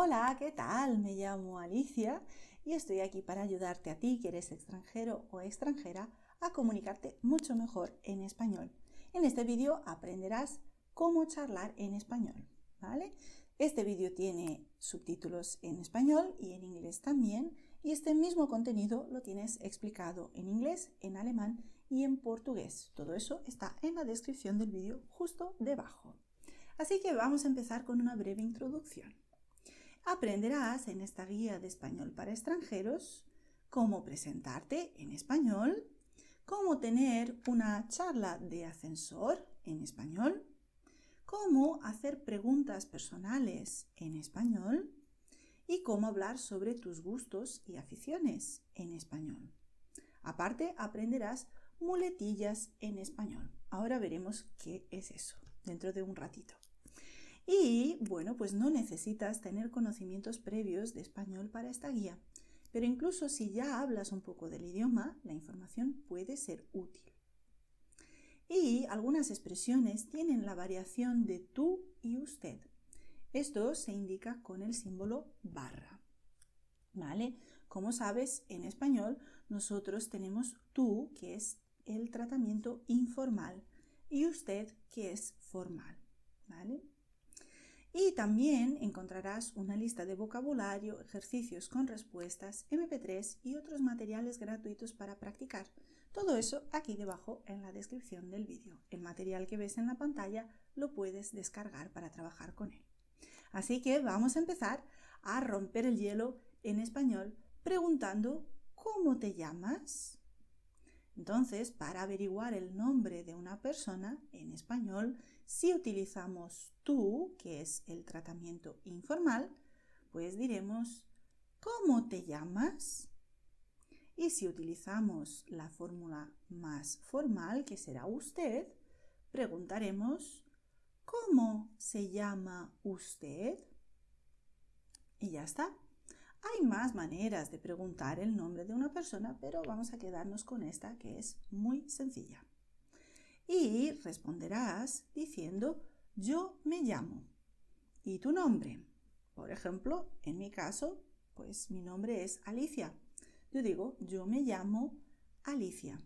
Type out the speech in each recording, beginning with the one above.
Hola, ¿qué tal? Me llamo Alicia y estoy aquí para ayudarte a ti que eres extranjero o extranjera a comunicarte mucho mejor en español. En este vídeo aprenderás cómo charlar en español, ¿vale? Este vídeo tiene subtítulos en español y en inglés también, y este mismo contenido lo tienes explicado en inglés, en alemán y en portugués. Todo eso está en la descripción del vídeo justo debajo. Así que vamos a empezar con una breve introducción. Aprenderás en esta guía de español para extranjeros cómo presentarte en español, cómo tener una charla de ascensor en español, cómo hacer preguntas personales en español y cómo hablar sobre tus gustos y aficiones en español. Aparte, aprenderás muletillas en español. Ahora veremos qué es eso dentro de un ratito. Y bueno, pues no necesitas tener conocimientos previos de español para esta guía, pero incluso si ya hablas un poco del idioma, la información puede ser útil. Y algunas expresiones tienen la variación de tú y usted. Esto se indica con el símbolo barra. ¿Vale? Como sabes, en español nosotros tenemos tú, que es el tratamiento informal, y usted, que es formal. ¿Vale? Y también encontrarás una lista de vocabulario, ejercicios con respuestas, MP3 y otros materiales gratuitos para practicar. Todo eso aquí debajo en la descripción del vídeo. El material que ves en la pantalla lo puedes descargar para trabajar con él. Así que vamos a empezar a romper el hielo en español preguntando ¿cómo te llamas? Entonces, para averiguar el nombre de una persona en español, si utilizamos tú, que es el tratamiento informal, pues diremos ¿cómo te llamas? Y si utilizamos la fórmula más formal, que será usted, preguntaremos ¿cómo se llama usted? Y ya está. Hay más maneras de preguntar el nombre de una persona, pero vamos a quedarnos con esta que es muy sencilla. Y responderás diciendo yo me llamo. ¿Y tu nombre? Por ejemplo, en mi caso, pues mi nombre es Alicia. Yo digo yo me llamo Alicia.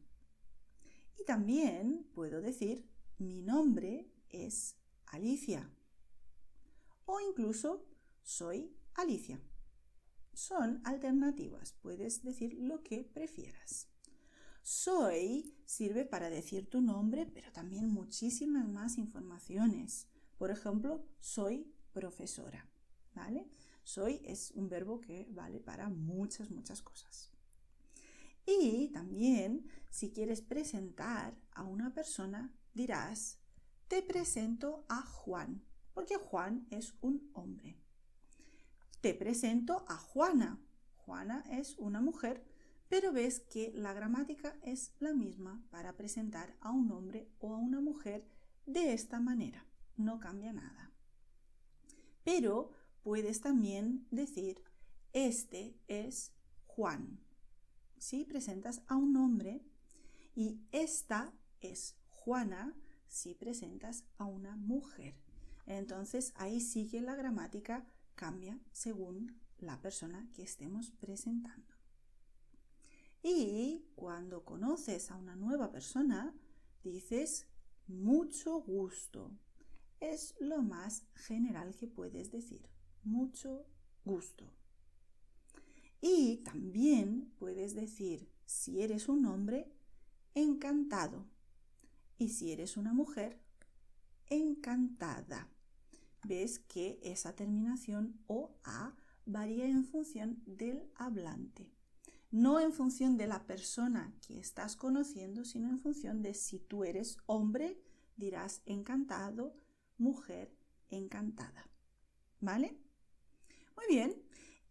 Y también puedo decir mi nombre es Alicia. O incluso soy Alicia. Son alternativas, puedes decir lo que prefieras. Soy sirve para decir tu nombre, pero también muchísimas más informaciones. Por ejemplo, soy profesora, ¿vale? Soy es un verbo que vale para muchas cosas. Y también, si quieres presentar a una persona, dirás, te presento a Juan, porque Juan es un hombre. Te presento a Juana. Juana es una mujer, pero ves que la gramática es la misma para presentar a un hombre o a una mujer de esta manera. No cambia nada. Pero puedes también decir, este es Juan. Si presentas a un hombre, y esta es Juana si presentas a una mujer. Entonces ahí sí que la gramática cambia según la persona que estemos presentando. Y cuando conoces a una nueva persona, dices mucho gusto. Es lo más general que puedes decir. Mucho gusto. Y también puedes decir, si eres un hombre, encantado. Y si eres una mujer, encantada. Ves que esa terminación o-a varía en función del hablante. No en función de la persona que estás conociendo, sino en función de si tú eres hombre, dirás encantado, mujer, encantada. ¿Vale? Muy bien.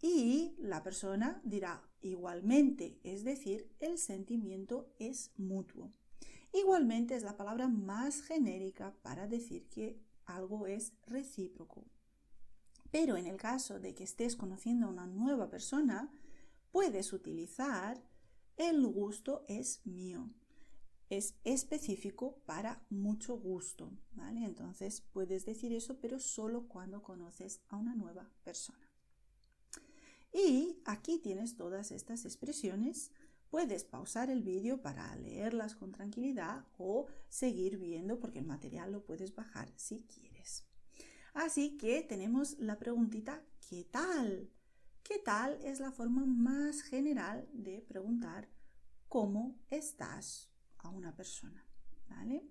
Y la persona dirá igualmente, es decir, el sentimiento es mutuo. Igualmente es la palabra más genérica para decir que algo es recíproco. Pero en el caso de que estés conociendo a una nueva persona, puedes utilizar el gusto es mío. Es específico para mucho gusto, ¿vale? Entonces puedes decir eso, pero solo cuando conoces a una nueva persona. Y aquí tienes todas estas expresiones. Puedes pausar el vídeo para leerlas con tranquilidad o seguir viendo porque el material lo puedes bajar si quieres. Así que tenemos la preguntita ¿qué tal? ¿Qué tal? Es la forma más general de preguntar cómo estás a una persona, ¿vale?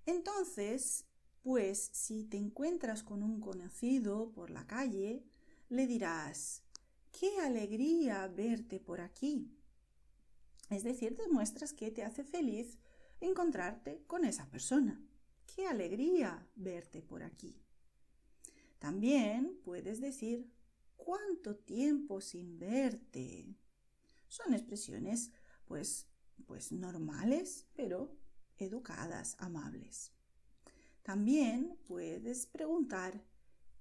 Entonces, pues si te encuentras con un conocido por la calle, le dirás ¡qué alegría verte por aquí! Es decir, demuestras que te hace feliz encontrarte con esa persona. ¡Qué alegría verte por aquí! También puedes decir ¿cuánto tiempo sin verte? Son expresiones pues normales, pero educadas, amables. También puedes preguntar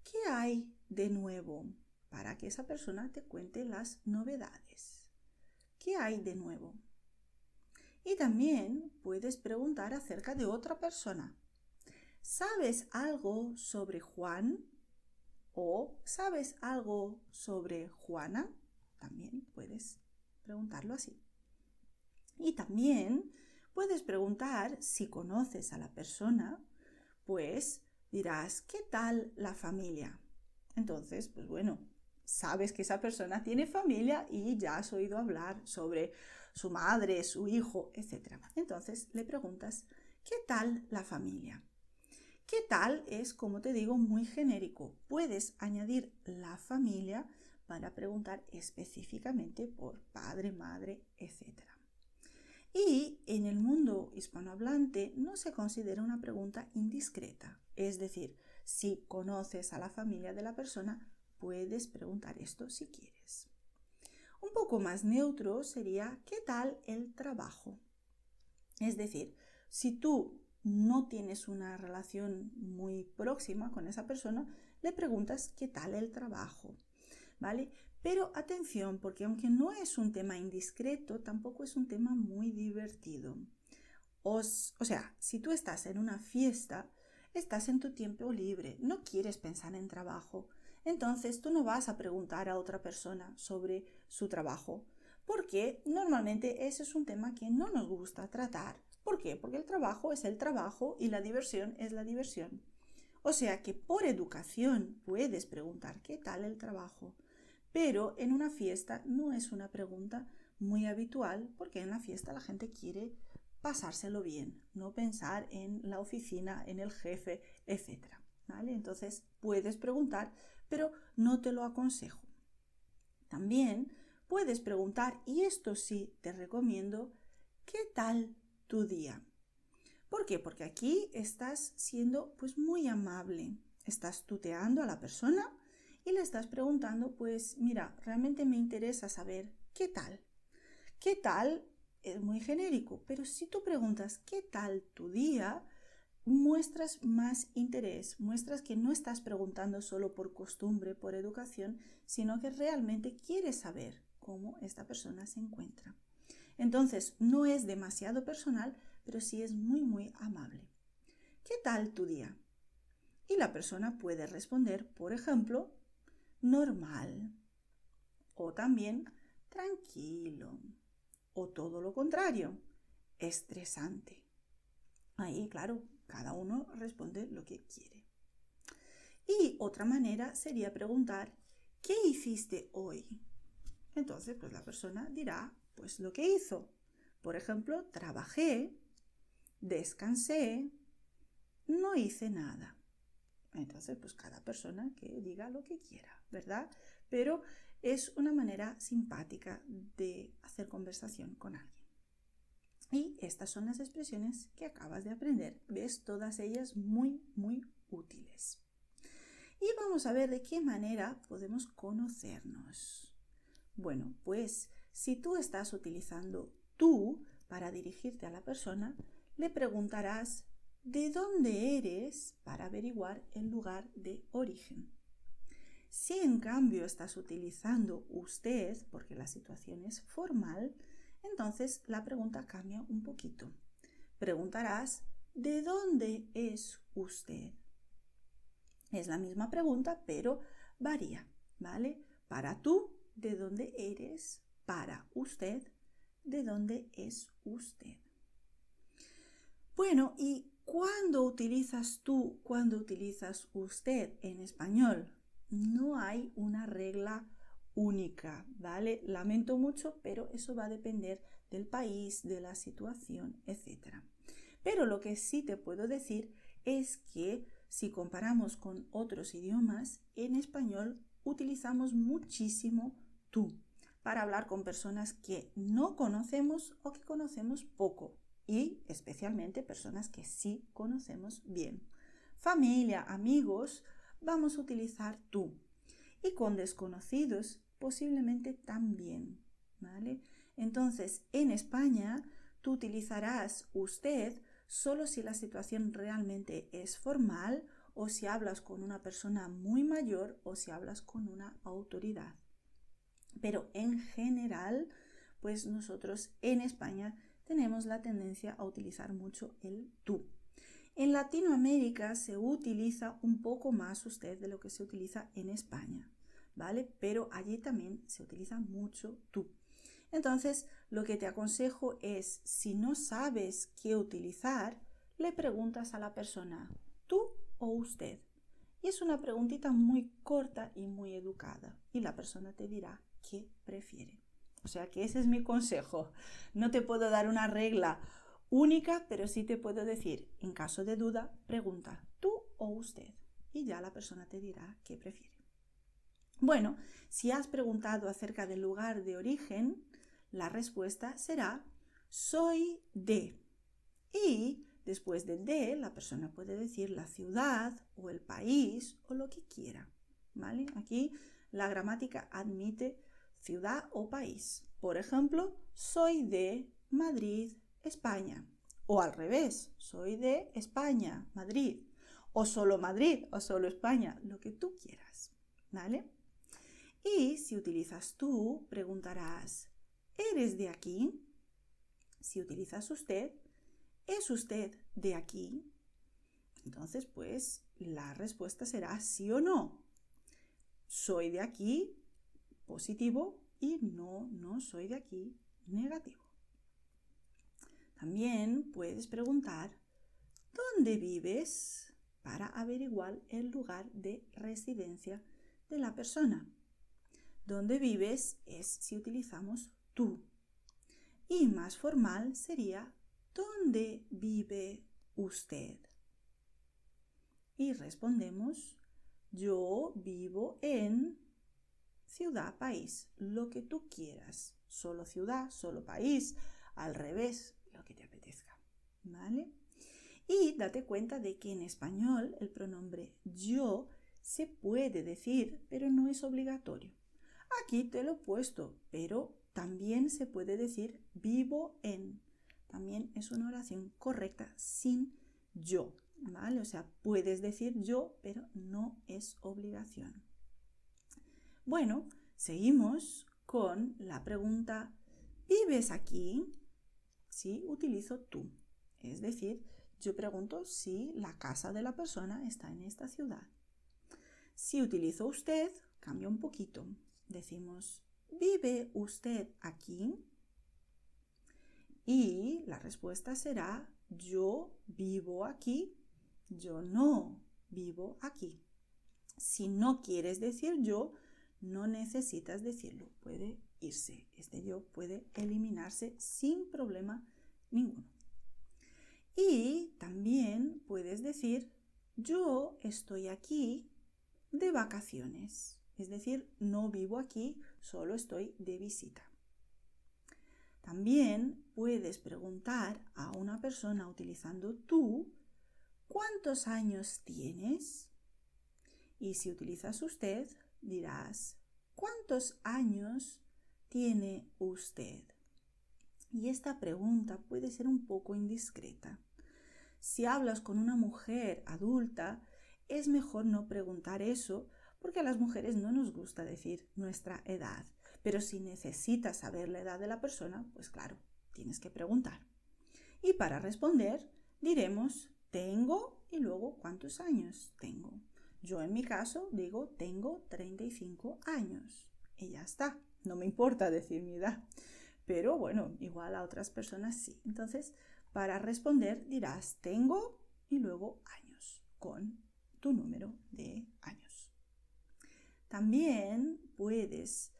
¿qué hay de nuevo? Para que esa persona te cuente las novedades. ¿Qué hay de nuevo? Y también puedes preguntar acerca de otra persona. ¿Sabes algo sobre Juan? ¿O sabes algo sobre Juana? También puedes preguntarlo así. Y también puedes preguntar si conoces a la persona, pues dirás, ¿qué tal la familia? Entonces, pues bueno, sabes que esa persona tiene familia y ya has oído hablar sobre su madre, su hijo, etc. Entonces le preguntas, ¿qué tal la familia? ¿Qué tal? Es, como te digo, muy genérico. Puedes añadir la familia para preguntar específicamente por padre, madre, etc. Y en el mundo hispanohablante no se considera una pregunta indiscreta. Es decir, si conoces a la familia de la persona, puedes preguntar esto si quieres. Un poco más neutro sería ¿qué tal el trabajo? Es decir, si tú no tienes una relación muy próxima con esa persona, le preguntas ¿qué tal el trabajo? ¿Vale? Pero atención, porque aunque no es un tema indiscreto, tampoco es un tema muy divertido. O sea, si tú estás en una fiesta, estás en tu tiempo libre, no quieres pensar en trabajo, entonces tú no vas a preguntar a otra persona sobre su trabajo, porque normalmente ese es un tema que no nos gusta tratar. ¿Por qué? Porque el trabajo es el trabajo y la diversión es la diversión. O sea que por educación puedes preguntar ¿qué tal el trabajo? Pero en una fiesta no es una pregunta muy habitual porque en la fiesta la gente quiere pasárselo bien, no pensar en la oficina, en el jefe, etc. ¿Vale? Entonces puedes preguntar, pero no te lo aconsejo. También puedes preguntar, y esto sí te recomiendo, ¿qué tal tu día? ¿Por qué? Porque aquí estás siendo pues muy amable, estás tuteando a la persona y le estás preguntando, pues mira, realmente me interesa saber qué tal. ¿Qué tal? Es muy genérico, pero si tú preguntas ¿qué tal tu día? Muestras más interés, muestras que no estás preguntando solo por costumbre, por educación, sino que realmente quieres saber cómo esta persona se encuentra. Entonces, no es demasiado personal, pero sí es muy, muy amable. ¿Qué tal tu día? Y la persona puede responder, por ejemplo, normal, o también tranquilo, o todo lo contrario, estresante. Ahí, claro, cada uno responde lo que quiere. Y otra manera sería preguntar, ¿qué hiciste hoy? Entonces, pues la persona dirá, pues lo que hizo. Por ejemplo, trabajé, descansé, no hice nada. Entonces, pues cada persona que diga lo que quiera, ¿verdad? Pero es una manera simpática de hacer conversación con alguien. Y estas son las expresiones que acabas de aprender. ¿Ves? Todas ellas muy, muy útiles. Y vamos a ver de qué manera podemos conocernos. Bueno, pues si tú estás utilizando tú para dirigirte a la persona, le preguntarás ¿de dónde eres? Para averiguar el lugar de origen. Si en cambio estás utilizando usted, porque la situación es formal, entonces la pregunta cambia un poquito. Preguntarás ¿de dónde es usted? Es la misma pregunta, pero varía, ¿vale? Para tú de dónde eres, para usted, de dónde es usted. Bueno, ¿y cuándo utilizas tú, cuándo utilizas usted en español? No hay una regla única, ¿vale? Lamento mucho, pero eso va a depender del país, de la situación, etc. Pero lo que sí te puedo decir es que si comparamos con otros idiomas, en español utilizamos muchísimo tú para hablar con personas que no conocemos o que conocemos poco, y especialmente personas que sí conocemos bien. Familia, amigos, vamos a utilizar tú. Y con desconocidos posiblemente también, ¿vale? Entonces, en España, tú utilizarás usted solo si la situación realmente es formal o si hablas con una persona muy mayor o si hablas con una autoridad. Pero en general, pues nosotros en España tenemos la tendencia a utilizar mucho el tú. En Latinoamérica se utiliza un poco más usted de lo que se utiliza en España, ¿vale? Pero allí también se utiliza mucho tú. Entonces, lo que te aconsejo es, si no sabes qué utilizar, le preguntas a la persona, ¿tú o usted? Y es una preguntita muy corta y muy educada, y la persona te dirá qué prefiere. O sea que ese es mi consejo. No te puedo dar una regla única, pero sí te puedo decir, en caso de duda, pregunta tú o usted, y ya la persona te dirá qué prefiere. Bueno, si has preguntado acerca del lugar de origen, la respuesta será soy de. Y después del de, la persona puede decir la ciudad o el país o lo que quiera, ¿vale? Aquí la gramática admite ciudad o país. Por ejemplo, soy de Madrid, España. O al revés, soy de España, Madrid. O solo Madrid o solo España, lo que tú quieras, ¿vale? Y si utilizas tú, preguntarás, ¿eres de aquí? Si utilizas usted, ¿es usted de aquí? Entonces, pues, la respuesta será sí o no. Soy de aquí, positivo, y no soy de aquí, negativo. También puedes preguntar, ¿dónde vives? Para averiguar el lugar de residencia de la persona. ¿Dónde vives? Es si utilizamos tú. Y más formal sería, ¿dónde vive usted? Y respondemos, yo vivo en ciudad, país, lo que tú quieras. Solo ciudad, solo país, al revés, lo que te apetezca, ¿vale? Y date cuenta de que en español el pronombre yo se puede decir, pero no es obligatorio. Aquí te lo he puesto, pero también se puede decir vivo en. También es una oración correcta sin yo, ¿vale? O sea, puedes decir yo, pero no es obligación. Bueno, seguimos con la pregunta, ¿vives aquí? Sí, utilizo tú. Es decir, yo pregunto si la casa de la persona está en esta ciudad. Si utilizo usted, cambia un poquito. Decimos, ¿vive usted aquí? Y la respuesta será, yo vivo aquí, yo no vivo aquí. Si no quieres decir yo, no necesitas decirlo, puede irse. Este yo puede eliminarse sin problema ninguno. Y también puedes decir, yo estoy aquí de vacaciones. Es decir, no vivo aquí, solo estoy de visita. También puedes preguntar a una persona utilizando tú, ¿cuántos años tienes? Y si utilizas usted, dirás, ¿cuántos años tiene usted? Y esta pregunta puede ser un poco indiscreta. Si hablas con una mujer adulta, es mejor no preguntar eso porque a las mujeres no nos gusta decir nuestra edad. Pero si necesitas saber la edad de la persona, pues claro, tienes que preguntar. Y para responder, diremos tengo y luego cuántos años tengo. Yo en mi caso digo tengo 35 años y ya está. No me importa decir mi edad, pero bueno, igual a otras personas sí. Entonces, para responder dirás tengo y luego años con tu número de años. También puedes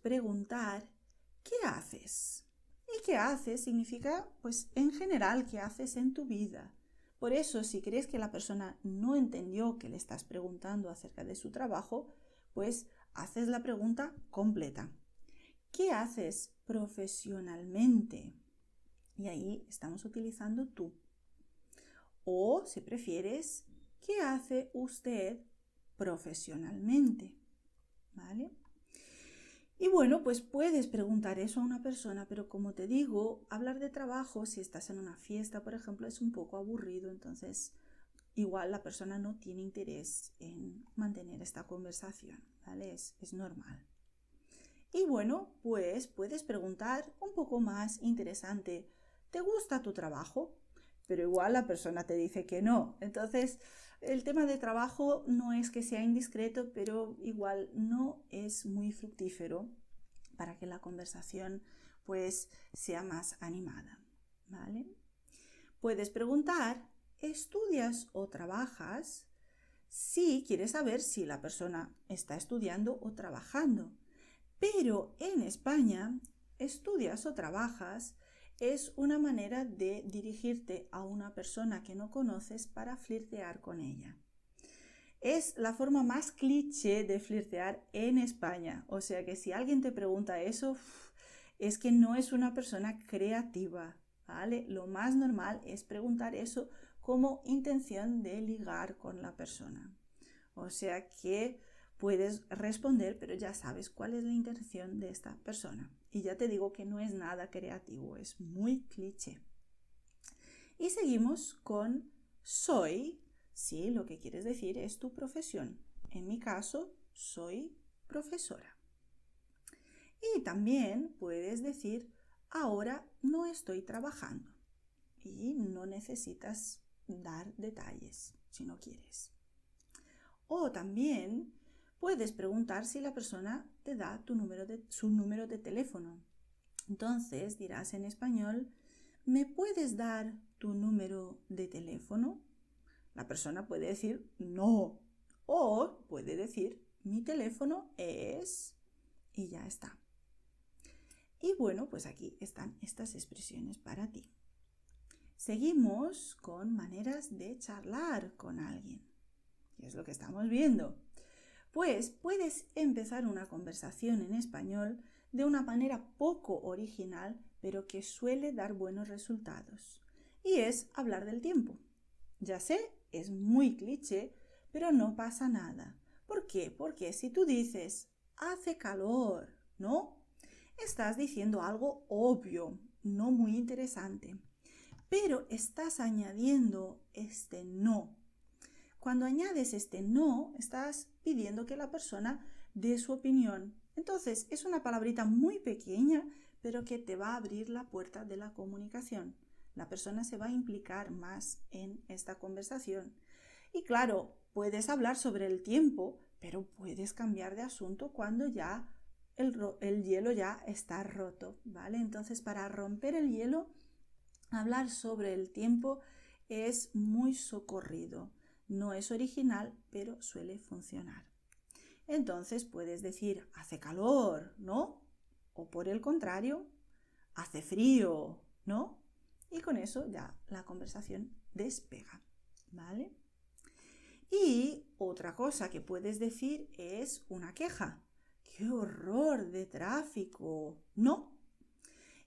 preguntar ¿qué haces? Y qué haces significa, pues en general, qué haces en tu vida. Por eso, si crees que la persona no entendió que le estás preguntando acerca de su trabajo, pues haces la pregunta completa. ¿Qué haces profesionalmente? Y ahí estamos utilizando tú. O, si prefieres, ¿qué hace usted profesionalmente? ¿Vale? Y bueno, pues puedes preguntar eso a una persona, pero como te digo, hablar de trabajo, si estás en una fiesta, por ejemplo, es un poco aburrido, entonces igual la persona no tiene interés en mantener esta conversación, ¿vale? Es normal. Y bueno, pues puedes preguntar un poco más interesante, ¿te gusta tu trabajo? Pero igual la persona te dice que no. Entonces, el tema de trabajo no es que sea indiscreto, pero igual no es muy fructífero para que la conversación pues sea más animada, ¿vale? Puedes preguntar, ¿estudias o trabajas? Si quieres saber si la persona está estudiando o trabajando. Pero en España, estudias o trabajas es una manera de dirigirte a una persona que no conoces para flirtear con ella. Es la forma más cliché de flirtear en España. O sea que si alguien te pregunta eso, es que no es una persona creativa, ¿vale? Lo más normal es preguntar eso como intención de ligar con la persona. O sea que puedes responder, pero ya sabes cuál es la intención de esta persona. Y ya te digo que no es nada creativo, es muy cliché. Y seguimos con soy, si lo que quieres decir es tu profesión. En mi caso, soy profesora. Y también puedes decir, ahora no estoy trabajando. Y no necesitas dar detalles si no quieres. O también puedes preguntar si la persona te da su número de teléfono. Entonces dirás en español, ¿me puedes dar tu número de teléfono? La persona puede decir no. O puede decir, mi teléfono es... y ya está. Y bueno, pues aquí están estas expresiones para ti. Seguimos con maneras de charlar con alguien. Y es lo que estamos viendo. Pues puedes empezar una conversación en español de una manera poco original, pero que suele dar buenos resultados. Y es hablar del tiempo. Ya sé, es muy cliché, pero no pasa nada. ¿Por qué? Porque si tú dices, hace calor, ¿no? Estás diciendo algo obvio, no muy interesante. Pero estás añadiendo este no. Cuando añades este no, estás pidiendo que la persona dé su opinión. Entonces, es una palabrita muy pequeña, pero que te va a abrir la puerta de la comunicación. La persona se va a implicar más en esta conversación. Y claro, puedes hablar sobre el tiempo, pero puedes cambiar de asunto cuando ya el hielo ya está roto, ¿vale? Entonces, para romper el hielo, hablar sobre el tiempo es muy socorrido. No es original, pero suele funcionar. Entonces puedes decir, hace calor, ¿no? O por el contrario, hace frío, ¿no? Y con eso ya la conversación despega, ¿vale? Y otra cosa que puedes decir es una queja. ¡Qué horror de tráfico! ¿No?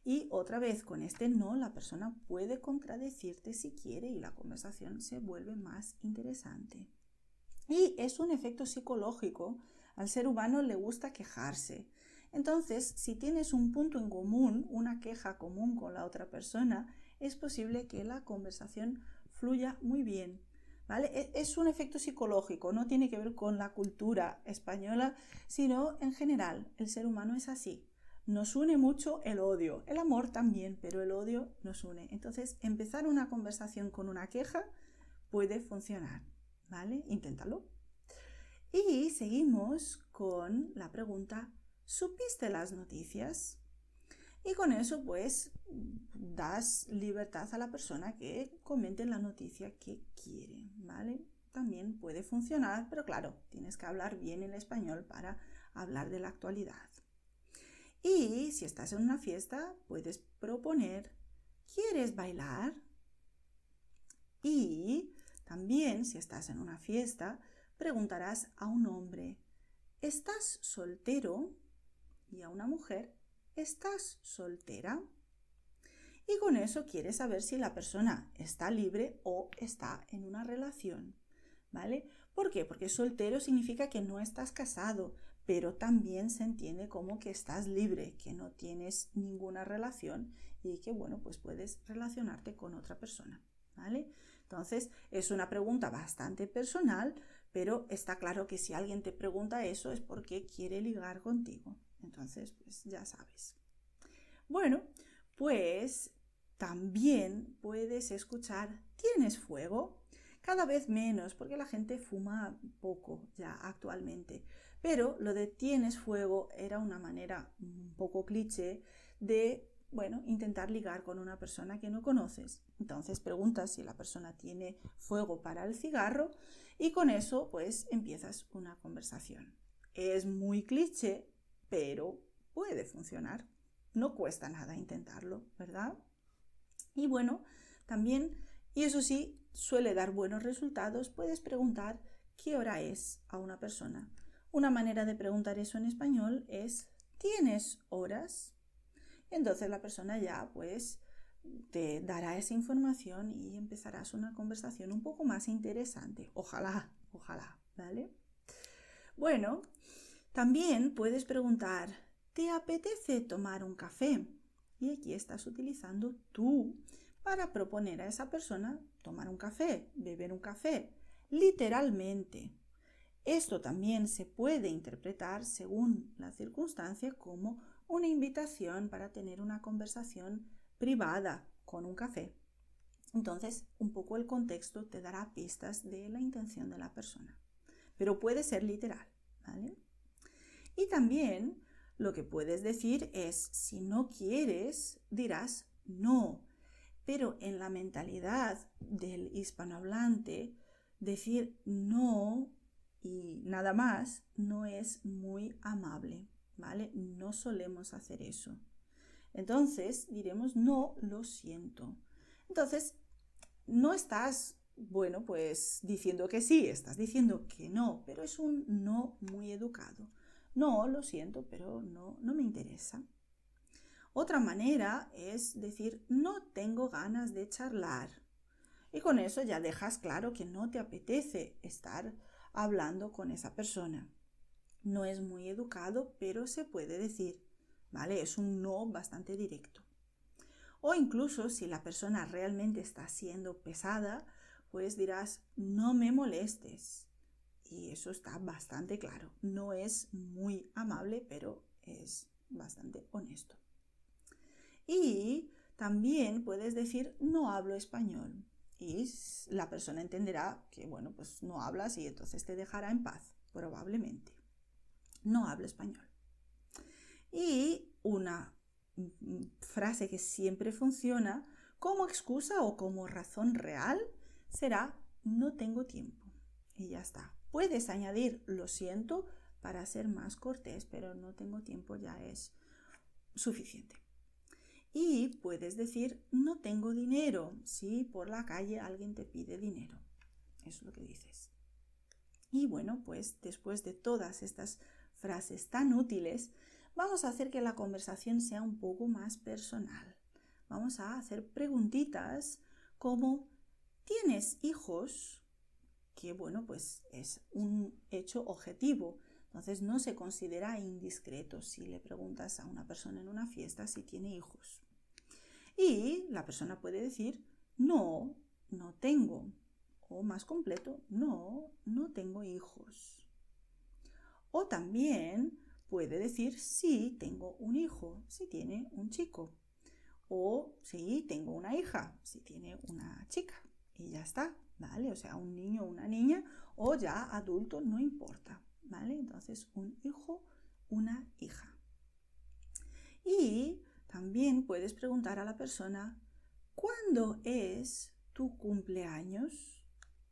Y otra vez, con este no, la persona puede contradecirte si quiere y la conversación se vuelve más interesante. Y es un efecto psicológico. Al ser humano le gusta quejarse. Entonces, si tienes un punto en común, una queja común con la otra persona, es posible que la conversación fluya muy bien. ¿Vale? Es un efecto psicológico, no tiene que ver con la cultura española, sino en general, el ser humano es así. Nos une mucho el odio, el amor también, pero el odio nos une. Entonces, empezar una conversación con una queja puede funcionar, ¿vale? Inténtalo. Y seguimos con la pregunta ¿supiste las noticias? Y con eso pues das libertad a la persona que comente la noticia que quiere, ¿vale? También puede funcionar, pero claro, tienes que hablar bien el español para hablar de la actualidad. Y si estás en una fiesta, puedes proponer, ¿quieres bailar? Y también, si estás en una fiesta, preguntarás a un hombre, ¿estás soltero? Y a una mujer, ¿estás soltera? Y con eso quieres saber si la persona está libre o está en una relación, ¿vale? ¿Por qué? Porque soltero significa que no estás casado, pero también se entiende como que estás libre, que no tienes ninguna relación y que, bueno, pues puedes relacionarte con otra persona, ¿vale? Entonces, es una pregunta bastante personal, pero está claro que si alguien te pregunta eso es porque quiere ligar contigo. Entonces, pues ya sabes. Bueno, pues también puedes escuchar, ¿tienes fuego? Cada vez menos, porque la gente fuma poco ya actualmente. Pero lo de tienes fuego era una manera un poco cliché de, bueno, intentar ligar con una persona que no conoces. Entonces preguntas si la persona tiene fuego para el cigarro y con eso pues empiezas una conversación. Es muy cliché, pero puede funcionar. No cuesta nada intentarlo, ¿verdad? Y bueno, también, y eso sí, suele dar buenos resultados, puedes preguntar qué hora es a una persona. Una manera de preguntar eso en español es ¿tienes horas? Entonces la persona ya pues te dará esa información y empezarás una conversación un poco más interesante. Ojalá, ojalá, ¿vale? Bueno, también puedes preguntar ¿te apetece tomar un café? Y aquí estás utilizando tú para proponer a esa persona tomar un café, beber un café, literalmente. Esto también se puede interpretar según la circunstancia como una invitación para tener una conversación privada con un café. Entonces, un poco el contexto te dará pistas de la intención de la persona, pero puede ser literal, ¿vale? Y también lo que puedes decir es, si no quieres, dirás no. Pero en la mentalidad del hispanohablante, decir no y nada más no es muy amable, ¿vale? No solemos hacer eso. Entonces diremos no, lo siento. Entonces, no estás, bueno, pues diciendo que sí, estás diciendo que no, pero es un no muy educado. No, lo siento, pero no me interesa. Otra manera es decir, no tengo ganas de charlar. Y con eso ya dejas claro que no te apetece estar hablando con esa persona. No es muy educado, pero se puede decir, ¿vale? Es un no bastante directo. O incluso si la persona realmente está siendo pesada, pues dirás, no me molestes. Y eso está bastante claro. No es muy amable, pero es bastante honesto. Y también puedes decir, no hablo español. Y la persona entenderá que, bueno, pues no hablas y entonces te dejará en paz, probablemente. No hablo español. Y una frase que siempre funciona como excusa o como razón real será no tengo tiempo. Y ya está. Puedes añadir lo siento para ser más cortés, pero no tengo tiempo ya es suficiente. Y puedes decir no tengo dinero si por la calle alguien te pide dinero. Eso es lo que dices. Y bueno, pues después de todas estas frases tan útiles, vamos a hacer que la conversación sea un poco más personal. Vamos a hacer preguntitas como ¿tienes hijos? Que bueno, pues es un hecho objetivo. Entonces no se considera indiscreto si le preguntas a una persona en una fiesta si tiene hijos. Y la persona puede decir no, no tengo. O más completo, no, no tengo hijos. O también puede decir sí, tengo un hijo, si tiene un chico. O sí, tengo una hija, si tiene una chica. Y ya está, ¿vale? O sea, un niño o una niña, o ya adulto, no importa, ¿vale? Entonces, un hijo, una hija. Y también puedes preguntar a la persona, ¿cuándo es tu cumpleaños?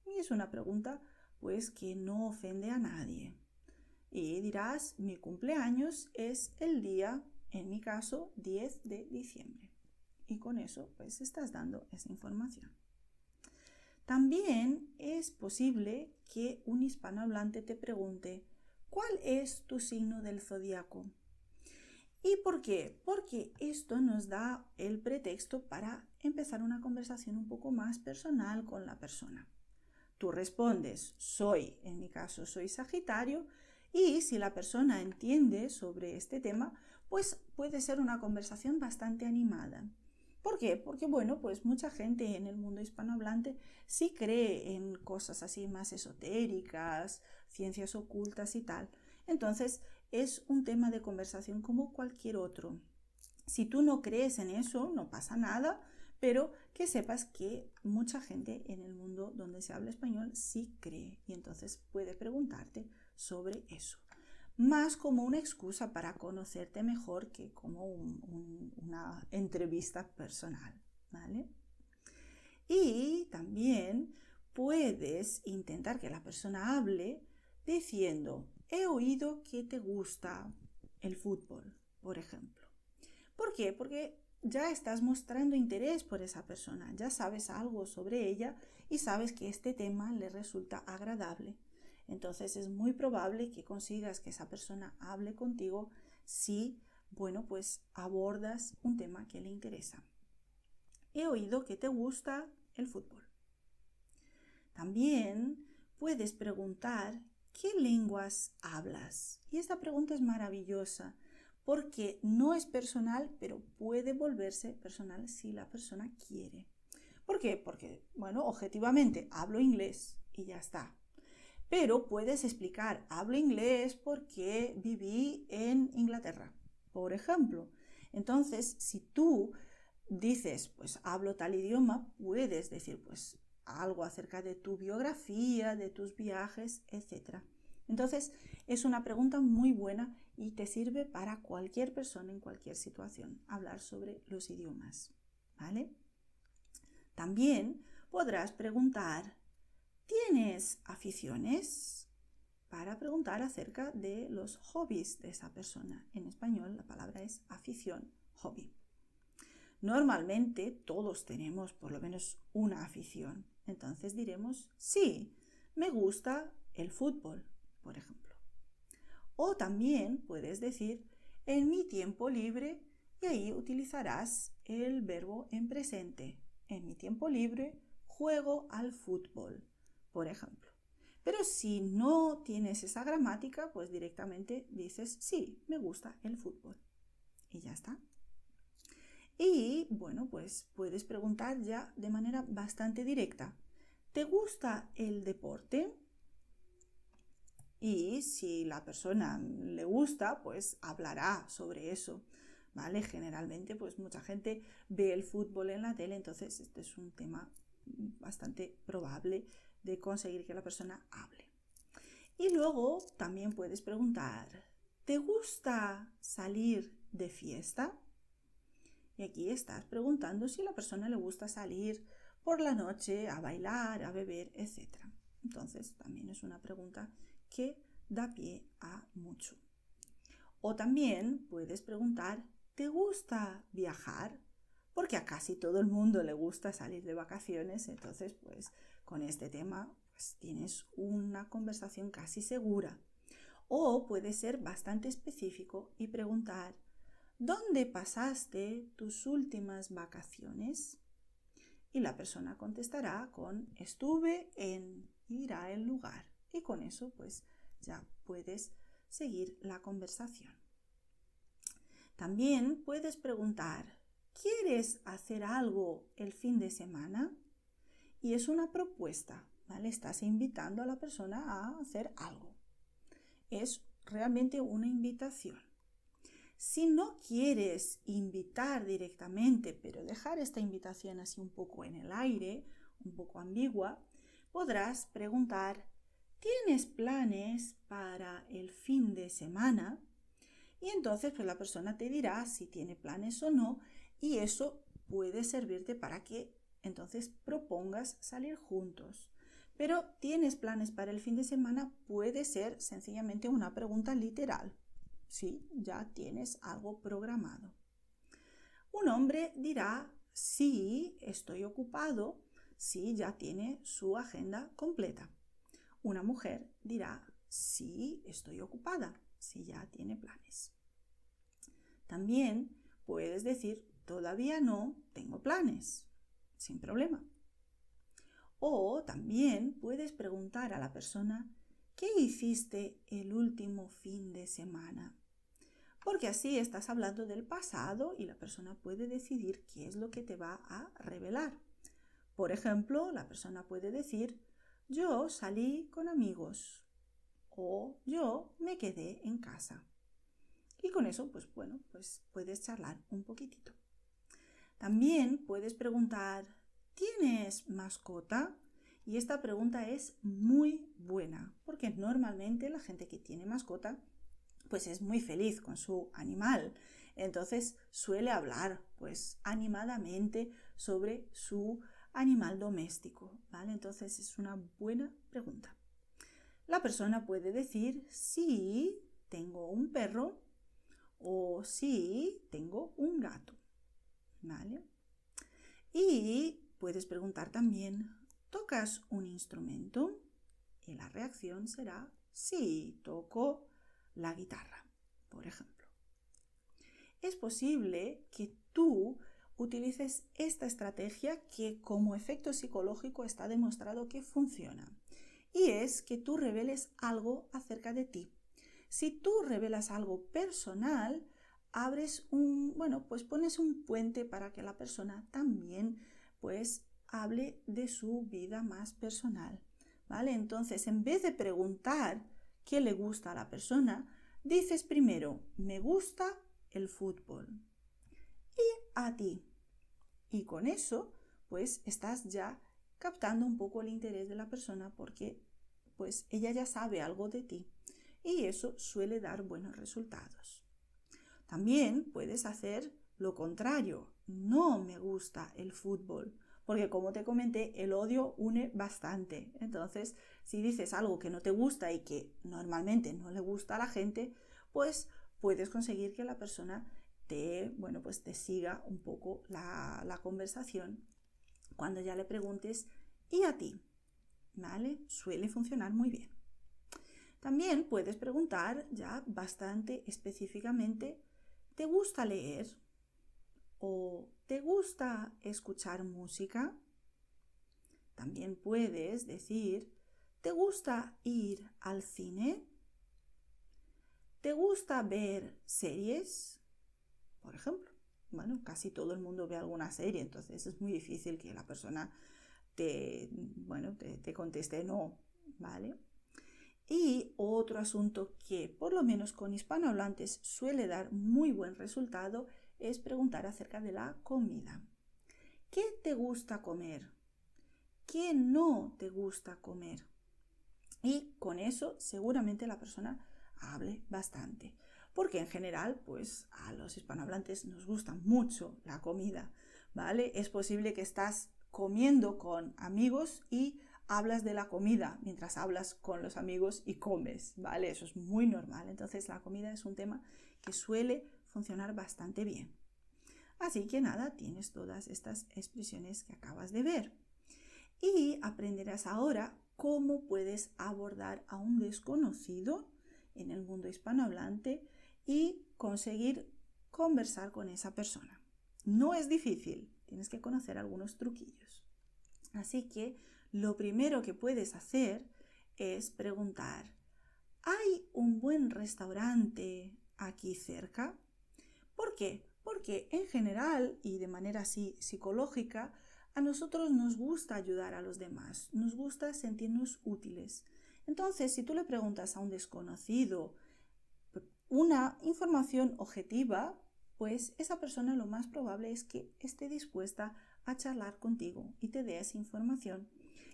Y es una pregunta pues que no ofende a nadie. Y dirás, mi cumpleaños es el día, en mi caso, 10 de diciembre. Y con eso pues estás dando esa información. También es posible que un hispanohablante te pregunte, ¿cuál es tu signo del zodiaco? ¿Y por qué? Porque esto nos da el pretexto para empezar una conversación un poco más personal con la persona. Tú respondes, en mi caso, soy Sagitario, y si la persona entiende sobre este tema, pues puede ser una conversación bastante animada. ¿Por qué? Porque, bueno, pues mucha gente en el mundo hispanohablante sí cree en cosas así más esotéricas, ciencias ocultas y tal. Entonces, es un tema de conversación como cualquier otro. Si tú no crees en eso, no pasa nada, pero que sepas que mucha gente en el mundo donde se habla español sí cree y entonces puede preguntarte sobre eso. Más como una excusa para conocerte mejor que como una entrevista personal, ¿vale? Y también puedes intentar que la persona hable diciendo, he oído que te gusta el fútbol, por ejemplo. ¿Por qué? Porque ya estás mostrando interés por esa persona, ya sabes algo sobre ella y sabes que este tema le resulta agradable. Entonces es muy probable que consigas que esa persona hable contigo si, bueno, pues abordas un tema que le interesa. He oído que te gusta el fútbol. También puedes preguntar ¿qué lenguas hablas? Y esta pregunta es maravillosa porque no es personal, pero puede volverse personal si la persona quiere. ¿Por qué? Porque, bueno, objetivamente hablo inglés y ya está. Pero puedes explicar, hablo inglés porque viví en Inglaterra, por ejemplo. Entonces, si tú dices, pues hablo tal idioma, puedes decir, pues algo acerca de tu biografía, de tus viajes, etc. Entonces, es una pregunta muy buena y te sirve para cualquier persona en cualquier situación, hablar sobre los idiomas, ¿vale? También podrás preguntar, ¿tienes aficiones? Para preguntar acerca de los hobbies de esa persona. En español la palabra es afición, hobby. Normalmente todos tenemos por lo menos una afición. Entonces diremos, sí, me gusta el fútbol, por ejemplo. O también puedes decir, en mi tiempo libre, y ahí utilizarás el verbo en presente. En mi tiempo libre juego al fútbol, por ejemplo. Pero si no tienes esa gramática, pues directamente dices, sí, me gusta el fútbol. Y ya está. Y bueno, pues puedes preguntar ya de manera bastante directa, ¿te gusta el deporte? Y si la persona le gusta, pues hablará sobre eso, ¿vale? Generalmente, pues mucha gente ve el fútbol en la tele, entonces este es un tema bastante probable de conseguir que la persona hable. Y luego también puedes preguntar, ¿te gusta salir de fiesta? Y aquí estás preguntando si a la persona le gusta salir por la noche a bailar, a beber, etc. Entonces también es una pregunta que da pie a mucho. O también puedes preguntar, ¿te gusta viajar? Porque a casi todo el mundo le gusta salir de vacaciones, entonces pues con este tema pues tienes una conversación casi segura. O puede ser bastante específico y preguntar, ¿dónde pasaste tus últimas vacaciones? Y la persona contestará con estuve en, y dirá el lugar. Y con eso pues ya puedes seguir la conversación. También puedes preguntar, ¿quieres hacer algo el fin de semana? Y es una propuesta, ¿vale? Estás invitando a la persona a hacer algo. Es realmente una invitación. Si no quieres invitar directamente, pero dejar esta invitación así un poco en el aire, un poco ambigua, podrás preguntar, ¿tienes planes para el fin de semana? Y entonces pues la persona te dirá si tiene planes o no, y eso puede servirte para que entonces propongas salir juntos. Pero ¿tienes planes para el fin de semana? Puede ser sencillamente una pregunta literal. Sí, ya tienes algo programado. Un hombre dirá sí, estoy ocupado, si ya tiene su agenda completa. Una mujer dirá sí, estoy ocupada, si ya tiene planes. También puedes decir todavía no tengo planes, sin problema. O también puedes preguntar a la persona ¿qué hiciste el último fin de semana? Porque así estás hablando del pasado y la persona puede decidir qué es lo que te va a revelar. Por ejemplo, la persona puede decir yo salí con amigos o yo me quedé en casa. Y con eso, pues bueno, pues puedes charlar un poquitito. También puedes preguntar, ¿tienes mascota? Y esta pregunta es muy buena, porque normalmente la gente que tiene mascota, pues es muy feliz con su animal. Entonces suele hablar, pues animadamente sobre su animal doméstico, ¿vale? Entonces es una buena pregunta. La persona puede decir, sí, tengo un perro o sí, tengo un gato, ¿vale? Y puedes preguntar también, ¿tocas un instrumento? Y la reacción será, sí, toco la guitarra, por ejemplo. Es posible que tú utilices esta estrategia que como efecto psicológico está demostrado que funciona. Y es que tú reveles algo acerca de ti. Si tú revelas algo personal, pues pones un puente para que la persona también pues hable de su vida más personal, ¿vale? Entonces, en vez de preguntar qué le gusta a la persona, dices primero, me gusta el fútbol. Y a ti. Y con eso, pues estás ya captando un poco el interés de la persona porque pues ella ya sabe algo de ti y eso suele dar buenos resultados. También puedes hacer lo contrario, no me gusta el fútbol, porque como te comenté, el odio une bastante. Entonces, si dices algo que no te gusta y que normalmente no le gusta a la gente, pues puedes conseguir que la persona te siga un poco la conversación cuando ya le preguntes ¿y a ti? ¿Vale? Suele funcionar muy bien. También puedes preguntar ya bastante específicamente, ¿te gusta leer? ¿O te gusta escuchar música? También puedes decir, ¿te gusta ir al cine? ¿Te gusta ver series? Por ejemplo, bueno, casi todo el mundo ve alguna serie, entonces es muy difícil que la persona te conteste no, ¿vale? Y otro asunto que por lo menos con hispanohablantes suele dar muy buen resultado es preguntar acerca de la comida. ¿Qué te gusta comer? ¿Qué no te gusta comer? Y con eso seguramente la persona hable bastante. Porque en general, pues a los hispanohablantes nos gusta mucho la comida, ¿vale? Es posible que estás comiendo con amigos y hablas de la comida mientras hablas con los amigos y comes, ¿vale? Eso es muy normal. Entonces la comida es un tema que suele funcionar bastante bien. Así que nada, tienes todas estas expresiones que acabas de ver. Y aprenderás ahora cómo puedes abordar a un desconocido en el mundo hispanohablante y conseguir conversar con esa persona. No es difícil, tienes que conocer algunos truquillos. Así que lo primero que puedes hacer es preguntar, ¿hay un buen restaurante aquí cerca? ¿Por qué? Porque en general y de manera así psicológica, a nosotros nos gusta ayudar a los demás, nos gusta sentirnos útiles. Entonces, si tú le preguntas a un desconocido una información objetiva, pues esa persona lo más probable es que esté dispuesta a charlar contigo y te dé esa información.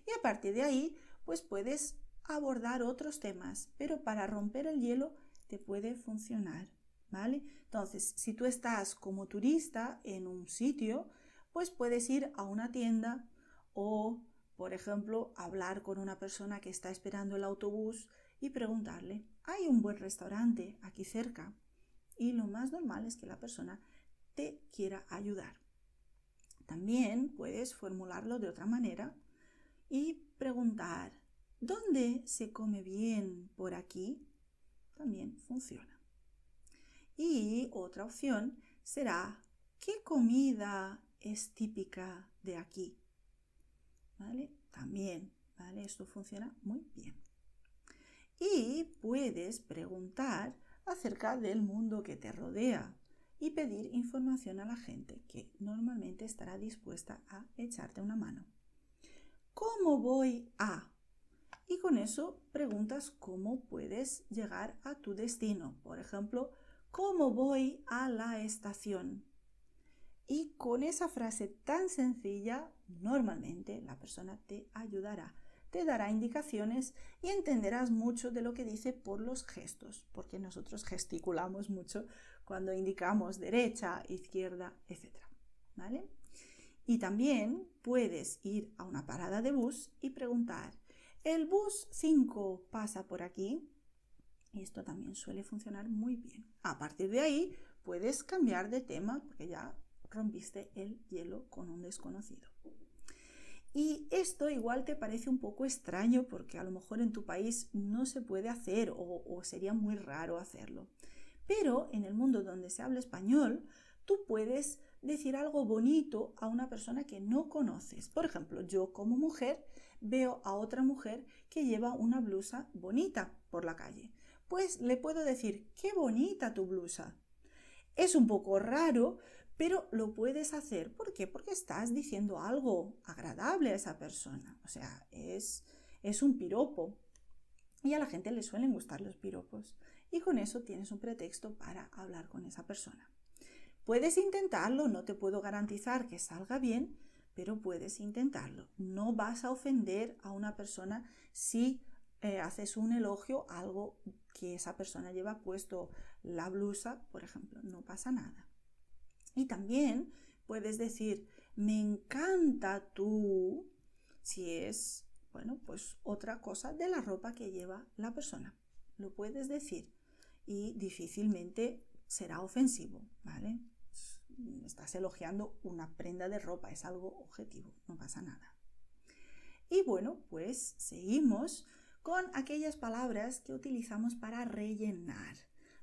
Y a partir de ahí, pues puedes abordar otros temas, pero para romper el hielo te puede funcionar, ¿vale? Entonces, si tú estás como turista en un sitio, pues puedes ir a una tienda o, por ejemplo, hablar con una persona que está esperando el autobús y preguntarle, ¿hay un buen restaurante aquí cerca? Y lo más normal es que la persona te quiera ayudar. También puedes formularlo de otra manera y preguntar, ¿dónde se come bien por aquí? También funciona. Y otra opción será, ¿qué comida es típica de aquí? ¿Vale? También, ¿vale? Esto funciona muy bien. Y puedes preguntar acerca del mundo que te rodea y pedir información a la gente que normalmente estará dispuesta a echarte una mano. ¿Cómo voy a? Y con eso preguntas cómo puedes llegar a tu destino. Por ejemplo, ¿cómo voy a la estación? Y con esa frase tan sencilla, normalmente la persona te ayudará, te dará indicaciones y entenderás mucho de lo que dice por los gestos, porque nosotros gesticulamos mucho cuando indicamos derecha, izquierda, etc. ¿Vale? Y también puedes ir a una parada de bus y preguntar, ¿el bus 5 pasa por aquí? Y esto también suele funcionar muy bien. A partir de ahí puedes cambiar de tema porque ya rompiste el hielo con un desconocido. Y esto igual te parece un poco extraño porque a lo mejor en tu país no se puede hacer o sería muy raro hacerlo. Pero en el mundo donde se habla español, tú puedes decir algo bonito a una persona que no conoces. Por ejemplo, yo como mujer veo a otra mujer que lleva una blusa bonita por la calle. Pues le puedo decir, qué bonita tu blusa. Es un poco raro, pero lo puedes hacer. ¿Por qué? Porque estás diciendo algo agradable a esa persona. O sea, es un piropo. Y a la gente le suelen gustar los piropos. Y con eso tienes un pretexto para hablar con esa persona. Puedes intentarlo, no te puedo garantizar que salga bien, pero puedes intentarlo. No vas a ofender a una persona si haces un elogio a algo que esa persona lleva puesto, la blusa, por ejemplo, no pasa nada. Y también puedes decir, me encanta tú, si es, bueno, pues otra cosa de la ropa que lleva la persona. Lo puedes decir y difícilmente será ofensivo, ¿vale? Estás elogiando una prenda de ropa, es algo objetivo, no pasa nada. Y bueno, pues seguimos con aquellas palabras que utilizamos para rellenar,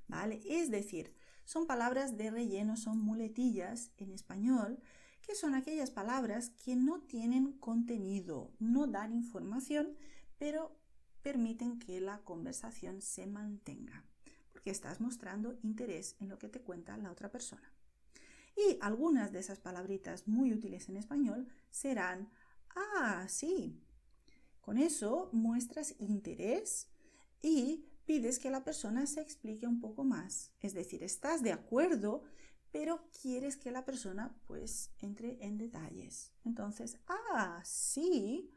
¿vale? Es decir, son palabras de relleno, son muletillas en español, que son aquellas palabras que no tienen contenido, no dan información, pero permiten que la conversación se mantenga, porque estás mostrando interés en lo que te cuenta la otra persona. Y algunas de esas palabritas muy útiles en español serán, ah, sí. Con eso muestras interés y pides que la persona se explique un poco más. Es decir, estás de acuerdo, pero quieres que la persona pues entre en detalles. Entonces, ah, sí,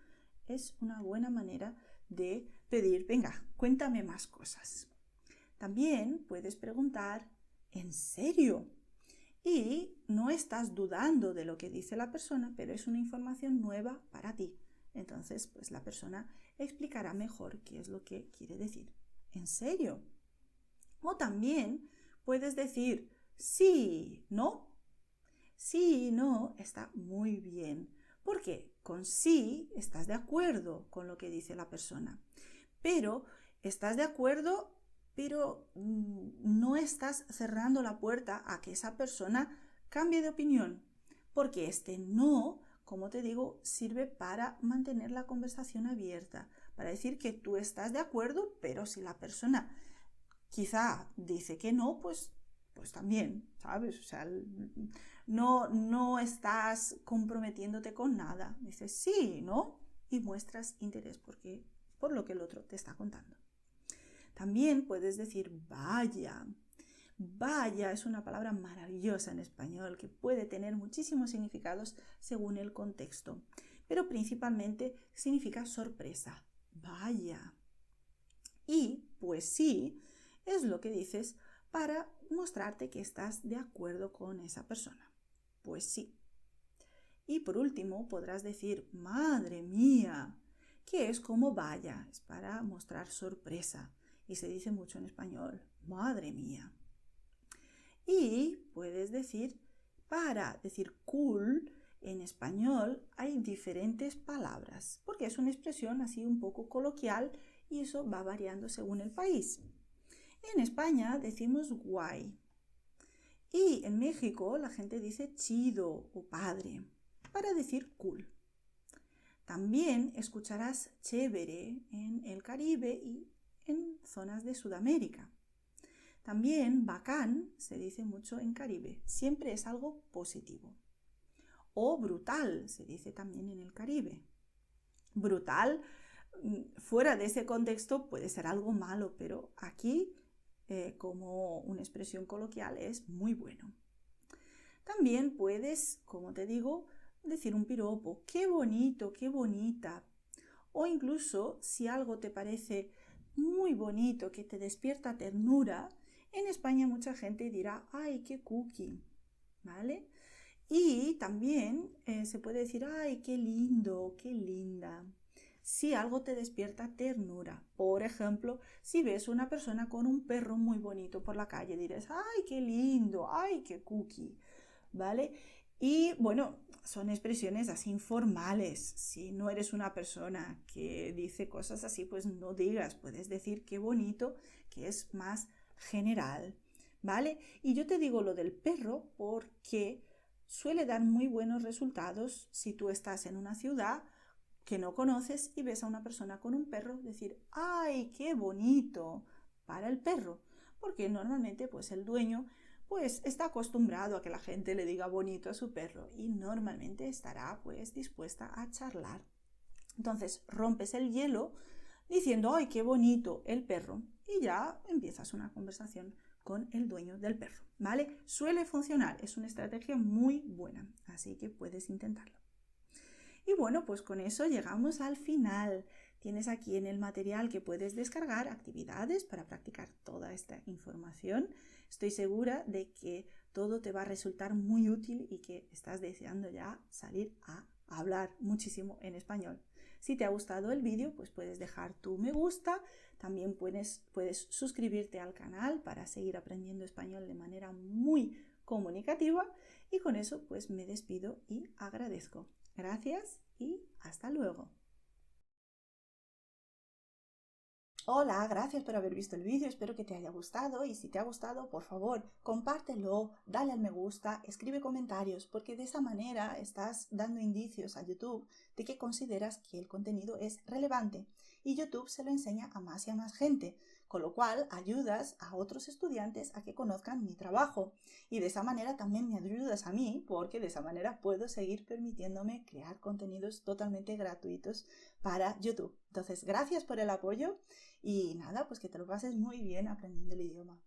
es una buena manera de pedir, venga, cuéntame más cosas. También puedes preguntar, ¿en serio? Y no estás dudando de lo que dice la persona, pero es una información nueva para ti. Entonces, pues la persona explicará mejor qué es lo que quiere decir. ¿En serio? O también puedes decir sí, no. Sí, no está muy bien. Porque con sí estás de acuerdo con lo que dice la persona. Pero estás de acuerdo, pero no estás cerrando la puerta a que esa persona cambie de opinión. Porque este no, como te digo, sirve para mantener la conversación abierta, para decir que tú estás de acuerdo, pero si la persona quizá dice que no, pues también, ¿sabes? O sea, no estás comprometiéndote con nada. Dices sí, ¿no? Y muestras interés por lo que el otro te está contando. También puedes decir vaya. Vaya es una palabra maravillosa en español que puede tener muchísimos significados según el contexto, pero principalmente significa sorpresa. Vaya. Y pues sí, es lo que dices para mostrarte que estás de acuerdo con esa persona. Pues sí. Y por último, podrás decir, madre mía, que es como vaya, es para mostrar sorpresa. Y se dice mucho en español, madre mía. Y puedes decir, para decir cool, en español hay diferentes palabras, porque es una expresión así un poco coloquial y eso va variando según el país. En España decimos guay. Y en México la gente dice chido o padre para decir cool. También escucharás chévere en el Caribe y en zonas de Sudamérica. También bacán se dice mucho en Caribe, siempre es algo positivo. O brutal se dice también en el Caribe. Brutal, fuera de ese contexto puede ser algo malo, pero aquí como una expresión coloquial es muy bueno. También puedes, como te digo, decir un piropo, qué bonito, qué bonita. O incluso si algo te parece muy bonito, que te despierta ternura, en España mucha gente dirá, ay, qué cookie, ¿vale? Y también se puede decir, ay, qué lindo, qué linda. Si algo te despierta ternura. Por ejemplo, si ves una persona con un perro muy bonito por la calle, dirás, ay, qué lindo, ay, qué cookie, ¿vale? Y bueno, son expresiones así informales. Si no eres una persona que dice cosas así, pues no digas, puedes decir qué bonito, que es más general, ¿vale? Y yo te digo lo del perro porque suele dar muy buenos resultados si tú estás en una ciudad que no conoces y ves a una persona con un perro, decir, ¡ay, qué bonito! Para el perro, porque normalmente pues el dueño pues está acostumbrado a que la gente le diga bonito a su perro y normalmente estará pues dispuesta a charlar. Entonces rompes el hielo diciendo, ¡ay, qué bonito el perro! Y ya empiezas una conversación con el dueño del perro, ¿vale? Suele funcionar, es una estrategia muy buena, así que puedes intentarlo. Y bueno, pues con eso llegamos al final. Tienes aquí en el material que puedes descargar actividades para practicar toda esta información. Estoy segura de que todo te va a resultar muy útil y que estás deseando ya salir a hablar muchísimo en español. Si te ha gustado el vídeo, pues puedes dejar tu me gusta. También puedes suscribirte al canal para seguir aprendiendo español de manera muy comunicativa. Y con eso pues me despido y agradezco. Gracias y hasta luego. Hola, gracias por haber visto el vídeo, espero que te haya gustado y si te ha gustado, por favor, compártelo, dale al me gusta, escribe comentarios, porque de esa manera estás dando indicios a YouTube de que consideras que el contenido es relevante y YouTube se lo enseña a más y a más gente, con lo cual ayudas a otros estudiantes a que conozcan mi trabajo y de esa manera también me ayudas a mí, porque de esa manera puedo seguir permitiéndome crear contenidos totalmente gratuitos para YouTube. Entonces, gracias por el apoyo y nada, pues que te lo pases muy bien aprendiendo el idioma.